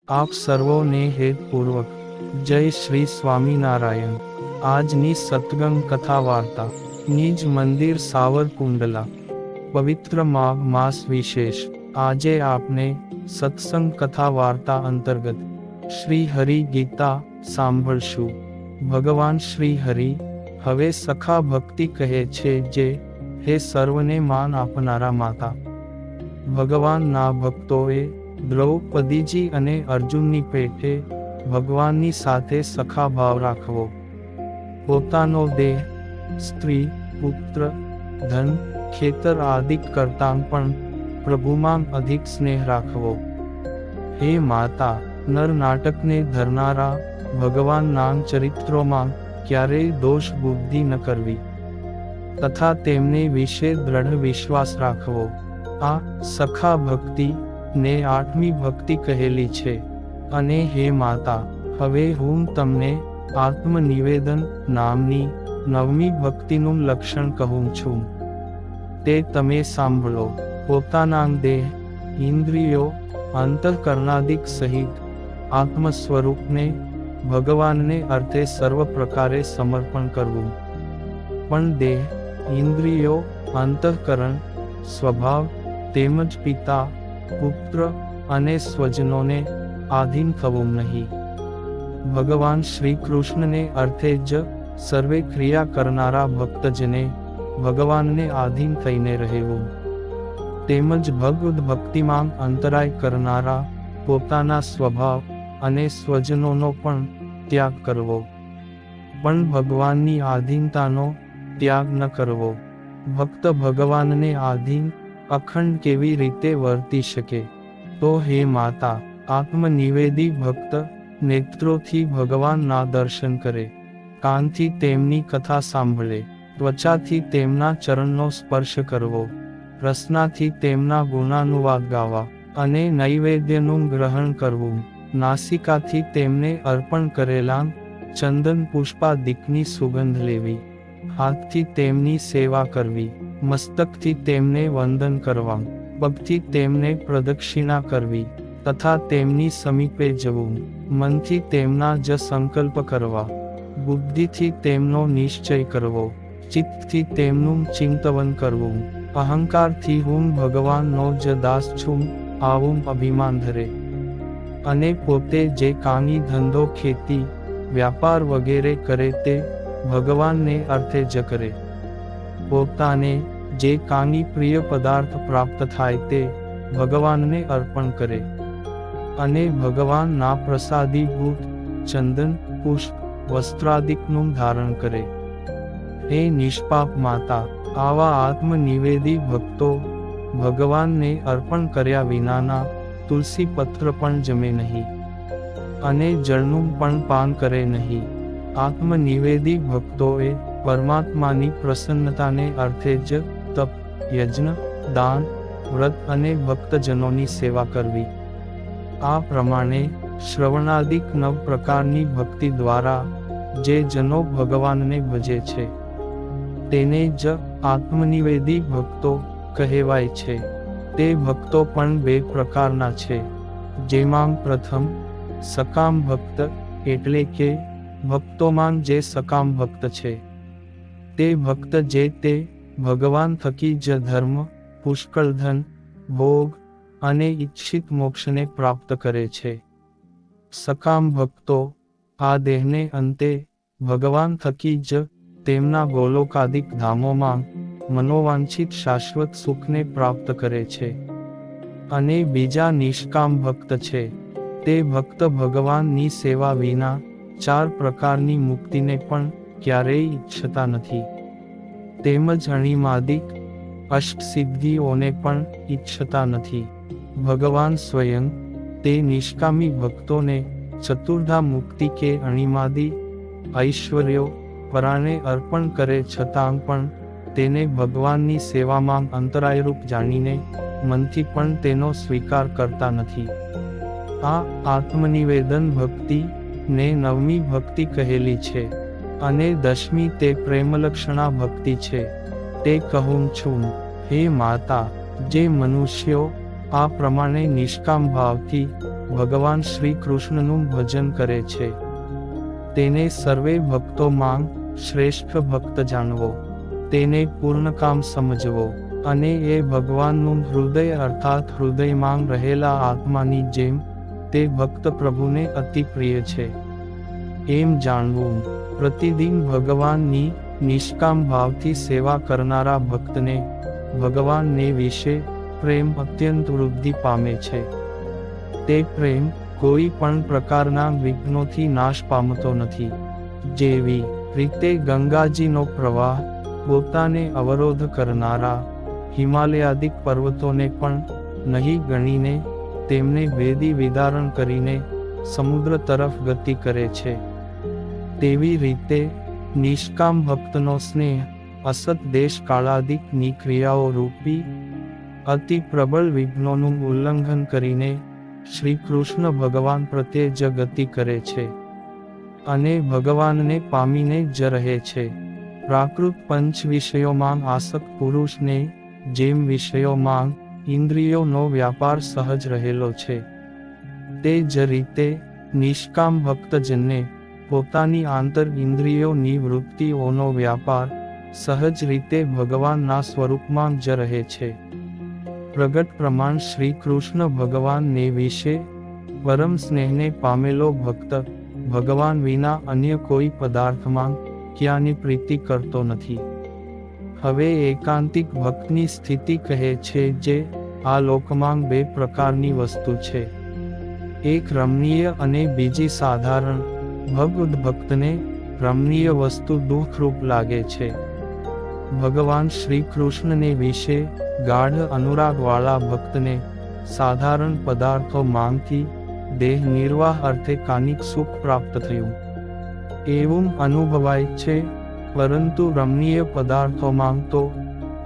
આપ સર્વોને હેતપૂર્વક જય શ્રી સ્વામિનારાયણ। આજની સત્સંગ કથા વાર્તા નિજ મંદિર સાવરકુંડલા પવિત્ર માઘ માસ વિશેષ। આજે આપને સત્સંગ કથા વાર્તા અંતર્ગત શ્રી હરિ ગીતા સાંભળશું। ભગવાન શ્રી હરિ હવે સખા ભક્તિ કહે છે જે હે સર્વને માન આપનારા માતા। ભગવાનના ભક્તોએ દ્રૌપદીજી અને અર્જુનની પેઠે ભગવાનની સાથે સખા ભાવ રાખવો। પોતાનો દેહ, સ્ત્રી, પુત્ર, ધન, ખેતર આદિ કરતાં પણ પ્રભુમાં અધિક સ્નેહ રાખવો। હે માતા, નર નાટકને ધરનારા ભગવાનના ચરિત્રોમાં ક્યારેય દોષ બુદ્ધિ ન કરવી તથા તેમને વિશે દ્રઢ વિશ્વાસ રાખવો। આ સખા ભક્તિ ને આઠમી ભક્તિ કહેલી છે। અને હે માતા, હવે હું તમને આત્મનિવેદન નામની નવમી ભક્તિનું લક્ષણ કહું છું, તે તમે સાંભળો। પોતાના દેહ, ઇન્દ્રિયો, અંતઃકરણાદિક સહિત આત્મ સ્વરૂપને ભગવાનને અર્થે સર્વ પ્રકારે સમર્પણ કરવું। પણ દેહ, ઇન્દ્રિયો, અંતઃકરણ, સ્વભાવ તેમજ પિતા, પુત્ર અને સ્વજનોને આધીન થવું નહીં। ભગવાન શ્રી કૃષ્ણને અર્થે જ સર્વે ક્રિયા કરનારા ભક્તજને ભગવાનને આધીન થઈને રહેવું। તેમજ ભગવદ ભક્તિમાં અંતરાય કરનારા પોતાના સ્વભાવ અને સ્વજનોનો પણ ત્યાગ કરવો। પણ ભગવાનની આધીનતાનો ત્યાગ ન કરવો। ભક્ત ભગવાનને આધીન અખંડ કેવી રીતે વર્તી શકે? તો હે માતા, આત્મનિવેદી ભક્ત નેત્રોથી ભગવાનના દર્શન કરે, કાનથી તેમની કથા સાંભળે, ત્વચાથી તેમના ચરણનો સ્પર્શ કરવો, રસનાથી તેમના ગુણાનુવાદ ગાવા અને નૈવેદ્યનું ગ્રહણ કરવું, નાસિકાથી તેમને અર્પણ કરેલા ચંદન પુષ્પાદિકની સુગંધ લેવી, હાથથી તેમની સેવા કરવી, મસ્તકથી તેમને વંદન કરવા, પગથી તેમને પ્રદક્ષિણા કરવી તથા તેમની સમીપે જવું, મનથી તેમના જ સંકલ્પ કરવા, બુદ્ધિથી તેમનો નિશ્ચય કરવો, ચિત્તથી તેમનું ચિંતવન કરવું, અહંકારથી હું ભગવાનનો જ દાસ છું આવું અભિમાન ધરે, અને પોતે જે કાંઈ ધંધો, ખેતી, વ્યાપાર વગેરે કરે તે ભગવાનને અર્થે જ કરે, પોતાને જે કાંઈ પ્રિય પદાર્થ પ્રાપ્ત થાય તે ભગવાનને અર્પણ કરે, અને ભગવાનના પ્રસાદીભૂત ચંદન, પુષ્પ, વસ્ત્રાદિકનું ધારણ કરે। હે નિષ્પાપ માતા, આવા આત્મનિવેદી ભક્તો ભગવાનને અર્પણ કર્યા વિનાના તુલસી પત્ર પણ જમે નહીં, અને જળનું પણ પાન કરે નહીં। આત્મનિવેદી ભક્તોએ પરમાત્માની પ્રસન્નતાને અર્થે જ તપ, યજ્ઞ, દાન, વ્રત અને ભક્તજનોની સેવા કરવી। આ પ્રમાણે શ્રવણાદિક 9 પ્રકારની ભક્તિ દ્વારા જે જનો ભગવાનને ભજે છે તેને જ આત્મનિવેદી ભક્તો કહેવાય છે। તે ભક્તો પણ 2 પ્રકારના છે, જેમાં પ્રથમ સકામ ભક્ત, એટલે કે ભક્તોમાં જે સકામ ભક્ત છે તે ભક્ત જે તે ભગવાન થકી જ ધર્મ, પુષ્કળ ધન, ભોગ અને ઈચ્છિત મોક્ષને પ્રાપ્ત કરે છે। સકામ ભક્તો આ દેહને અંતે ભગવાન થકી જ તેમના ગોલોકાદિક ધામોમાં મનોવાંછિત શાશ્વત સુખને પ્રાપ્ત કરે છે। અને બીજા નિષ્કામ ભક્ત છે, તે ભક્ત ભગવાનની સેવા વિના 4 પ્રકારની મુક્તિને પણ ક્યારેય ઈચ્છતા નથી, તેમજ અણિમાદિક અષ્ટસિદ્ધિઓને પણ ઈચ્છતા નથી। ભગવાન સ્વયં તે નિષ્કામી ભક્તોને ચતુર્ધા મુક્તિ કે અણિમાદી ઐશ્વર્યો પરાણે અર્પણ કરે છતાં પણ તેને ભગવાનની સેવામાં અંતરાયરૂપ જાણીને મનથી પણ તેનો સ્વીકાર કરતા નથી। આ આત્મનિવેદન ભક્તિ ને 9મી ભક્તિ કહેલી છે, અને 10મી તે પ્રેમલક્ષણા ભક્તિ છે, તે કહું છું। હે માતા, જે મનુષ્યો આ પ્રમાણે નિષ્કામ ભાવથી ભગવાન શ્રી કૃષ્ણનું ભજન કરે છે. તેને સર્વે ભક્તો માંગ શ્રેષ્ઠ ભક્ત જાણવો, તેને પૂર્ણકામ સમજવો, અને એ ભગવાનનું હૃદય અર્થાત હૃદયમાં રહેલા આત્માની જેમ તે ભક્ત પ્રભુને અતિ પ્રિય છે એમ જાણવું. પ્રતિદિન ભગવાનની નિષ્કામ ભાવથી સેવા કરનારા ભક્તને ભગવાનને વિશે પ્રેમ અત્યંત વૃદ્ધિ પામે છે. તે પ્રેમ કોઈ પણ પ્રકારના વિઘ્નોથી નાશ પામતો નથી. જેવી રીતે ગંગાજીનો પ્રવાહ પોતાને અવરોધ કરનારા હિમાલયાદિક પર્વતોને પણ નહીં ગણીને તેમને ભેદી વિદારણ કરીને સમુદ્ર તરફ ગતિ કરે છે, તેવી રીતે નિષ્કામ ભક્તનો સ્નેહ અસત દેશ કાળાદિકની ક્રિયાઓ રૂપી અતિ પ્રબળ વિઘ્નોનું ઉલ્લંઘન કરીને શ્રી કૃષ્ણ ભગવાન પ્રત્યે જ ગતિ કરે છે અને ભગવાનને પામીને જ રહે છે. પ્રાકૃત પંચ વિષયોમાં આસક્ત પુરુષને જેમ વિષયોમાં ઇન્દ્રિયોનો વ્યાપાર સહજ રહેલો છે, તે જ રીતે નિષ્કામ ભક્તજનને પોતાની આંતર ઇન્દ્રિયોની વૃત્તિઓનો વ્યાપાર સહજ રીતે ભગવાનના સ્વરૂપમાં જ રહે છે. પ્રગટ પ્રમાણ શ્રી કૃષ્ણ ભગવાનને વિશે પરમ સ્નેહને પામેલો ભક્ત ભગવાન વિના અન્ય કોઈ પદાર્થમાં ક્યાંની પ્રીતિ કરતો નથી. હવે એકાંતિક ભક્તની સ્થિતિ કહે છે જે આ લોકમાં બે પ્રકારની વસ્તુ છે, એક રમણીય અને બીજી સાધારણ. ભગવદ ભક્તને રમણીય વસ્તુ દુઃખરૂપ લાગે છે. ભગવાન શ્રી કૃષ્ણને વિશે ગાઢ અનુરાગવાળા ભક્તને સાધારણ પદાર્થો માંગથી દેહ નિર્વાહ અર્થે કાનિક સુખ પ્રાપ્ત થયું એવું અનુભવાય છે, પરંતુ રમણીય પદાર્થોમાં તો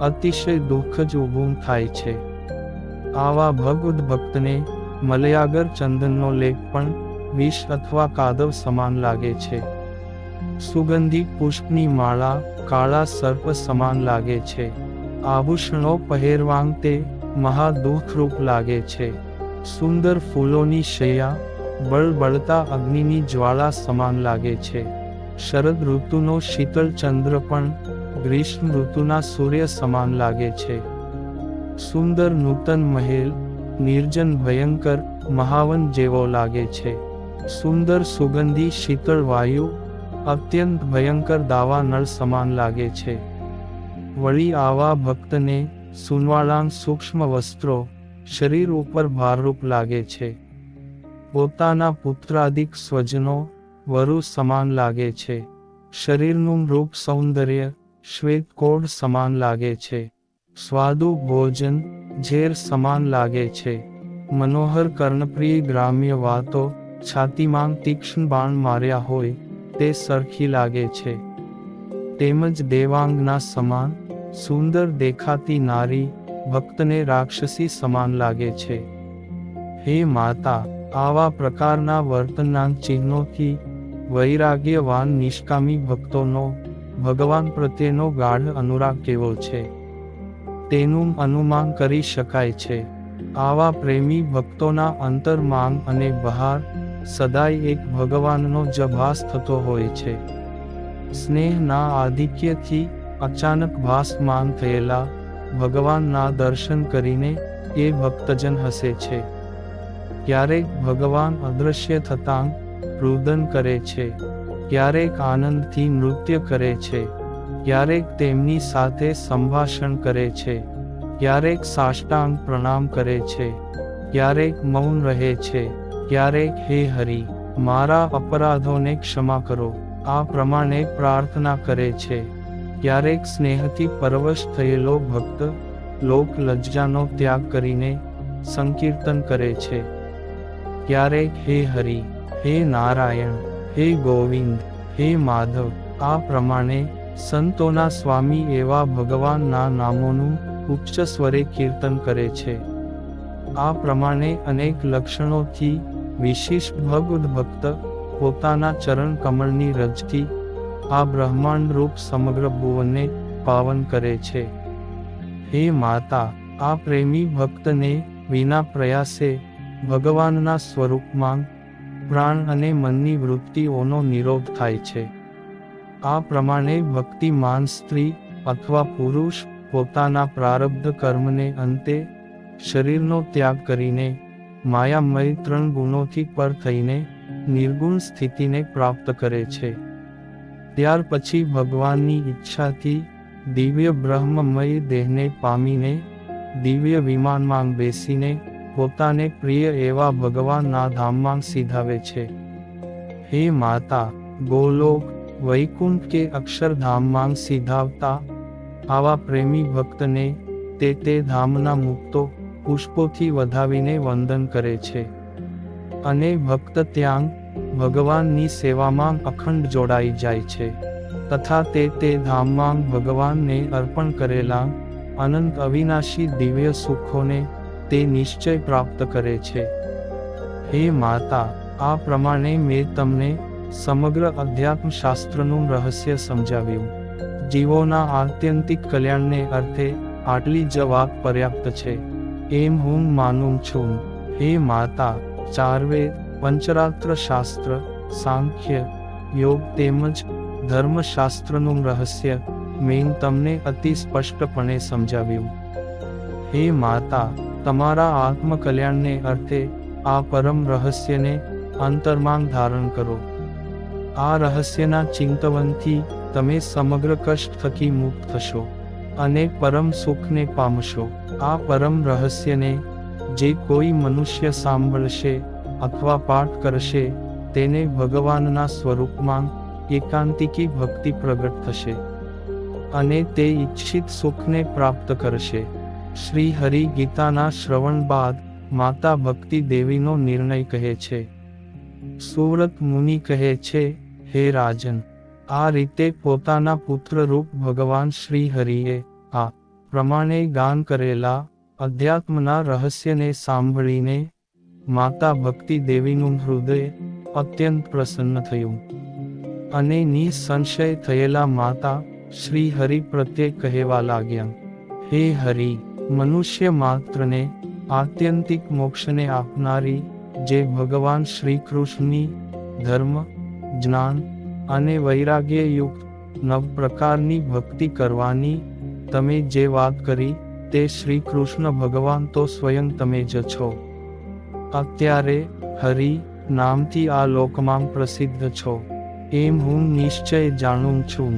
અતિશય દુઃખ જ ઊભું થાય છે. આવા ભગવદ ભક્તને મલયાગર ચંદનનો લેપ પણ વિષ અથવા કાદવ સમાન લાગે છે. સુગંધી પુષ્પની માળા કાળા સર્પ સમાન લાગે છે. આભૂષણો પહેરવાંગ તે મહાદુઃખરૂપ લાગે છે. સુંદર ફૂલોની શૈયા બળબળતા અગ્નિની જ્વાળા સમાન લાગે છે. શરદ ઋતુનો શીતળ ચંદ્ર પણ ગ્રીષ્મ ઋતુના સૂર્ય સમાન લાગે છે. સુંદર નૂતન મહેલ નિર્જન ભયંકર મહાવન જેવો લાગે છે. સુંદર સુગંધી શીતળ વાયુ અત્યંત ભયંકર દાવા નળ સમાન લાગે છે. વળી આવા ભક્તને સુનવાળાં સૂક્ષ્મ વસ્ત્રો શરીર ઉપર ભારરૂપ લાગે છે. પોતાના પુત્રાદિક સ્વજનો વરુ સમાન લાગે છે. શરીરનું રૂપ સૌંદર્ય શ્વેત કોઢ સમાન લાગે છે. સ્વાદુ ભોજન ઝેર સમાન લાગે છે. મનોહર કર્ણપ્રિય ગ્રામ્ય વાતો છાતીમાં તીક્ષ્ણ બાણ માર્યા હોય તે સરખી લાગે છે. તેમજ દેવાંગના સમાન સુંદર દેખાતી નારી ભક્તને રાક્ષસી સમાન લાગે છે. હે માતા, આવા પ્રકારના વર્તનના ચિહ્નોથી વૈરાગ્યવાન નિષ્કામી ભક્તોનો ભગવાન પ્રત્યેનો ગાઢ અનુરાગ કેવો છે તેનું અનુમાન કરી શકાય છે. આવા પ્રેમી ભક્તોના અંતરમાં અને બહાર સદાય એક ભગવાનનો જ ભાસ થતો હોય છે. સ્નેહના આધિક્યથી અચાનક ભાસમાન થયેલા ભગવાનના દર્શન કરીને એ ભક્તજન હસે છે. ક્યારેક ભગવાન અદૃશ્ય થતાં રુદન કરે છે, ક્યારેક આનંદથી નૃત્ય કરે છે, ક્યારેક તેમની સાથે સંભાષણ કરે છે, ક્યારેક સાષ્ટાંગ પ્રણામ કરે છે, ક્યારેક મૌન રહે છે, ક્યારેક હે હરિ, મારા અપરાધોને ક્ષમા કરો આ પ્રમાણે પ્રાર્થના કરે છે. ક્યારેક સ્નેહથી પરવશ થયેલો ભક્ત લોક લજ્જાનો ત્યાગ કરીને સંકીર્તન કરે છે. ક્યારેક હે હરિ, હે નારાયણ, હે ગોવિંદ, હે માધવ આ પ્રમાણે સંતોના સ્વામી એવા ભગવાનના નામોનું ઉચ્ચ સ્વરે કીર્તન કરે છે. આ પ્રમાણે અનેક લક્ષણોથી વિશિષ્ટ ભગવદ ભક્ત પોતાના ચરણ કમળની રજથી આ બ્રહ્માંડ રૂપ સમગ્ર ભુવનને પાવન કરે છે. હે માતા, આ પ્રેમી ભક્તને વિના પ્રયાસે ભગવાનના સ્વરૂપમાં પ્રાણ અને મનની વૃત્તિઓનો નિરોધ થાય છે. આ પ્રમાણે ભક્તિમાન સ્ત્રી અથવા પુરુષ પોતાના પ્રારબ્ધ કર્મને અંતે શરીરનો ત્યાગ કરીને માયામય 3 ગુણોથી પર થઈને નિર્ગુણ સ્થિતિને પ્રાપ્ત કરે છે. ત્યાર પછી ભગવાનની ઈચ્છાથી દિવ્ય બ્રહ્મમય દેહને પામીને દિવ્ય વિમાનમાં બેસીને પોતાને પ્રિય એવા ભગવાનના ધામમાં સીધાવે છે. હે માતા, ગોલોક, વૈકુંઠ કે અક્ષરધામમાં સીધાવતા આવા પ્રેમી ભક્તને તે ધામના મુક્તો પુષ્પોથી વધાવીને વંદન કરે છે. અને ભક્ત ત્યાં ભગવાનની સેવામાં અખંડ જોડાઈ જાય છે તથા તે ધામમાં ભગવાનને અર્પણ કરેલા અનંત અવિનાશી દિવ્ય સુખોને તે નિશ્ચય પ્રાપ્ત કરે છે. હે માતા, આ પ્રમાણે મેં તમને સમગ્ર અધ્યાત્મશાસ્ત્રનું રહસ્ય સમજાવ્યું. જીવોના આત્યંતિક કલ્યાણને અર્થે આટલી જ વાત પર્યાપ્ત છે એમ હું માનું છું. હે માતા, 4 વેદ, પંચરાત્ર શાસ્ત્ર, સાંખ્ય, યોગ તેમજ ધર્મશાસ્ત્રનું રહસ્ય મેં તમને અતિ સ્પષ્ટપણે સમજાવ્યું. હે માતા, તમારા આત્મકલ્યાણને અર્થે આ પરમ રહસ્યને અંતરમાં ધારણ કરો. આ રહસ્યના ચિંતવનથી તમે સમગ્ર કષ્ટ થકી મુક્ત થશો અને પરમ સુખને પામશો. આ પરમ રહસ્યને જે કોઈ મનુષ્ય સાંભળશે અથવા પાઠ કરશે તેને ભગવાનના સ્વરૂપમાં એકાંતિકી ભક્તિ પ્રગટ થશે અને તે ઈચ્છિત સુખને પ્રાપ્ત કરશે. શ્રી હરિ ગીતાના શ્રવણ બાદ માતા ભક્તિ દેવીનો નિર્ણય કહે છે. સુવ્રત મુનિ કહે છે, હે રાજન, આ રીતે પોતાના પુત્રરૂપ ભગવાન શ્રી હરિએ આ પ્રમાણે ગાન કરેલા અધ્યાત્મના રહસ્યને સાંભળીને માતા ભક્તિ દેવીનું હૃદય અત્યંત પ્રસન્ન થયું અને નિસંશય થયેલા માતા શ્રી હરિ પ્રત્યે કહેવા લાગ્યા, હે હરિ, મનુષ્ય માત્રને આત્યંતિક મોક્ષને આપનારી જે ભગવાન શ્રી કૃષ્ણની ધર્મ, જ્ઞાન અને વૈરાગ્ય યુક્ત 9 પ્રકારની ભક્તિ કરવાની તમે જે વાત કરી તે શ્રી કૃષ્ણ ભગવાન તો સ્વયં તમે જ છો. અત્યારે હરિ નામથી આ લોકમાં પ્રસિદ્ધ છો એમ હું નિશ્ચય જાણું છું,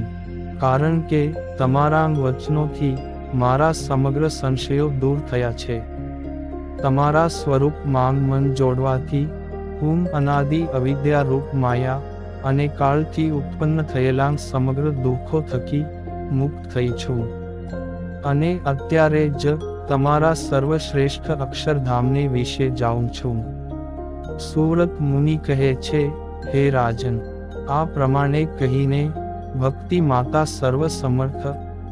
કારણ કે તમારા વચનોથી મારા સમગ્ર સંશયો દૂર થયા છે. તમારા સ્વરૂપમાં મન જોડવાથી હું અનાદિ અવિદ્યારૂપ માયા અને કાળથી ઉત્પન્ન થયેલા સમગ્ર દુઃખો થકી મુક્ત થઈ છું અને અત્યારે જ તમારા સર્વશ્રેષ્ઠ અક્ષરધામને વિશે જાઉં છું. સુવ્રત મુનિ કહે છે, હે રાજન, આ પ્રમાણે કહીને ભક્તિ માતા સર્વસમર્થ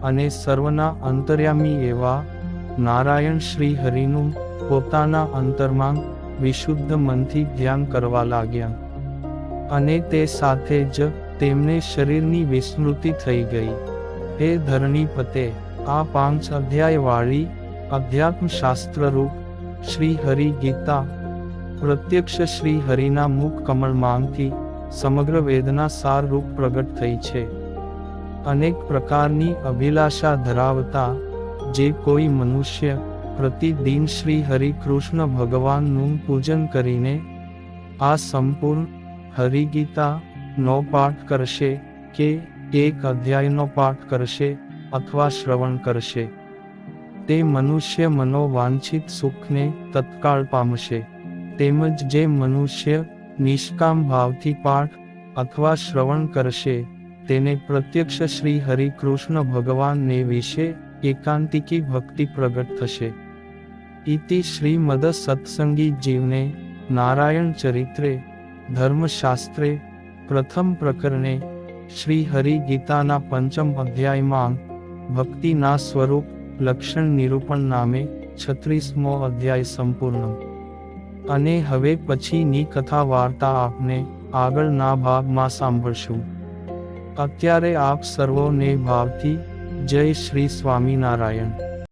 અને સર્વના અંતર્યામી એવા નારાયણ શ્રી હરિનું પોતાના અંતરમાં વિશુદ્ધ મનથી ધ્યાન કરવા લાગ્યા અને તે સાથે જ તેમને શરીરની વિસ્મૃતિ થઈ ગઈ. હે ધરણીપતે, આ 5 અધ્યાયવાળી અધ્યાત્મશાસ્ત્રરૂપ શ્રી હરિ ગીતા પ્રત્યક્ષ શ્રી હરિના મુખ કમળમાંથી સમગ્ર વેદના સારરૂપ પ્રગટ થઈ છે. અનેક પ્રકારની અભિલાષા ધરાવતા જે કોઈ મનુષ્ય પ્રતિદિન શ્રી હરિ કૃષ્ણ ભગવાનનું પૂજન કરીને આ સંપૂર્ણ હરિગીતા નો પાઠ કરશે કે 1 અધ્યાયનો પાઠ કરશે અથવા શ્રવણ કરશે, તે મનુષ્ય મનોવાંછિત સુખને તત્કાળ પામશે. તેમજ જે મનુષ્ય નિષ્કામ ભાવથી પાઠ અથવા શ્રવણ કરશે તેને પ્રત્યક્ષ શ્રી હરિ કૃષ્ણ ભગવાનને વિશે એકાંતિકી ભક્તિ પ્રગટ થશે. ઇતિ શ્રીમદ સત્સંગી જીવને નારાયણ ચરિત્રે ધર્મશાસ્ત્રે પ્રથમ પ્રકરણે શ્રી હરિ ગીતાના 5મ અધ્યાયમાં ભક્તિના સ્વરૂપ લક્ષણ નિરૂપણ નામે 36મો અધ્યાય સંપૂર્ણ. અને હવે પછીની કથા વાર્તા આપને આગળના ભાગમાં સાંભળશું. અત્યારે આપ સર્વોને ભાવથી જય શ્રી સ્વામિનારાયણ.